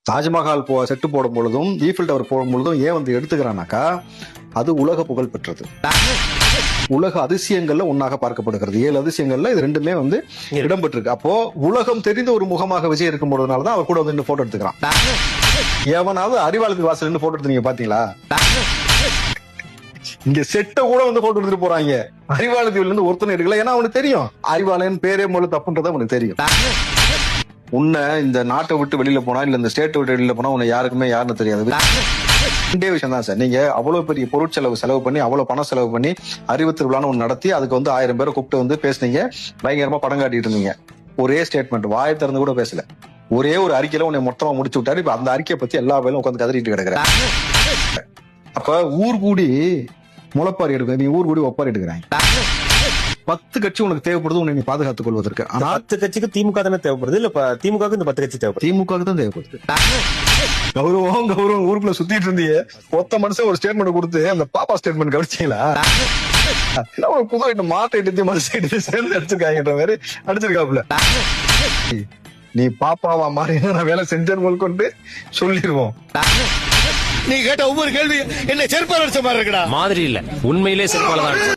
Taj Mahal set போடும் பொழுதும் Eiffel tower போடும் பொழுதும் ஏன் வந்து எடுத்துக்கிறானாக்கா, அது உலக புகழ் பெற்றது. உலக அதிசயங்கள்ல ஒன்னாக பார்க்கப்படுகிறது. 7 அதிசயங்கள்ல இது ரெண்டுமே வந்து இடம்பெற்றிருக்கு. அப்போ உலகம் தெரிந்த ஒரு முகமாக விஜய் இருக்கும் பொழுதுனாலதான் அவர் கூட வந்து போட்டோ எடுத்துக்கிறான். எவனாவது அறிவாளத்துக்கு வாசல் நின்று போட்டோ எடுத்து நீங்க பாத்தீங்களா? இங்க செட்ட கூட வந்து போட்டோ எடுத்துட்டு போறாங்க. அறிவாளத்துல இருந்து ஒருத்தனை எடுக்கல. ஏன்னா அவனுக்கு தெரியும் அறிவாளன் பேரே மூலம் தப்புன்றத அவனுக்கு தெரியும். உன்னை இந்த நாட்டை விட்டு வெளியில போனா இல்ல இந்த ஸ்டேட்டை விட்டு வெளியில போனா உன்னை யாருக்குமே யாருன்னு தெரியாது. ரெண்டே விஷயம் தான் சார். நீங்க அவ்வளவு பெரிய பொருட்செலவு பண்ணி அவ்வளவு பணம் செலவு பண்ணி அறிவு திருவிழான்னு ஒன்று நடத்தி அதுக்கு வந்து 1000 பேரை கூப்பிட்டு வந்து பேசுனீங்க, பயங்கரமா படம் காட்டிட்டு இருந்தீங்க. ஒரே ஸ்டேட்மெண்ட் வாயை திறந்து கூட பேசல. ஒரே ஒரு அறிக்கையில உன்னை மொத்தமா முடிச்சு விட்டாரு. இப்ப அந்த அறிக்கையை பத்தி எல்லா பேரும் உட்காந்து கதறிட்டு கிடக்குறேன். அப்ப ஊர் கூடி முளைப்பாரி எடுக்க நீ ஊர் கூடி ஒப்பாரி எடுக்கிறாங்க. 10 கட்சி உனக்கு தேவைப்படுது உன்னை நீ பாதுகாத்துக் கொள்வதற்கு. ஆனா 10 கட்சிக்கு திமுக தானே தேவைப்படுது, இல்ல திமுக இந்த 10 கட்சி தேவைப்படுது? திமுக தான் தேவைப்படுது. கௌரவம் ஊருக்குள்ள சுத்திட்டு இருந்தீங்க. மொத்த மனுஷன் ஒரு ஸ்டேட்மெண்ட் கொடுத்து அந்த பாப்பா ஸ்டேட்மெண்ட் கவனிச்சீங்களா? ஒரு புது மாட்டை மனுஷன் சேர்ந்து அடிச்சிருக்காங்கன்ற மாதிரி அடிச்சிருக்காப்புல. நீ பாப்பாவா மாறி நான் வேலை செஞ்சேன்னு கொண்டு சொல்லிடுவோம். நீ கேட்ட ஒவ்வொரு கேள்வி என்ன செருப்பால் அடிச்ச மாதிரி இருக்கடா. மாதிரி இல்ல, உண்மையிலே செருப்பால தான்.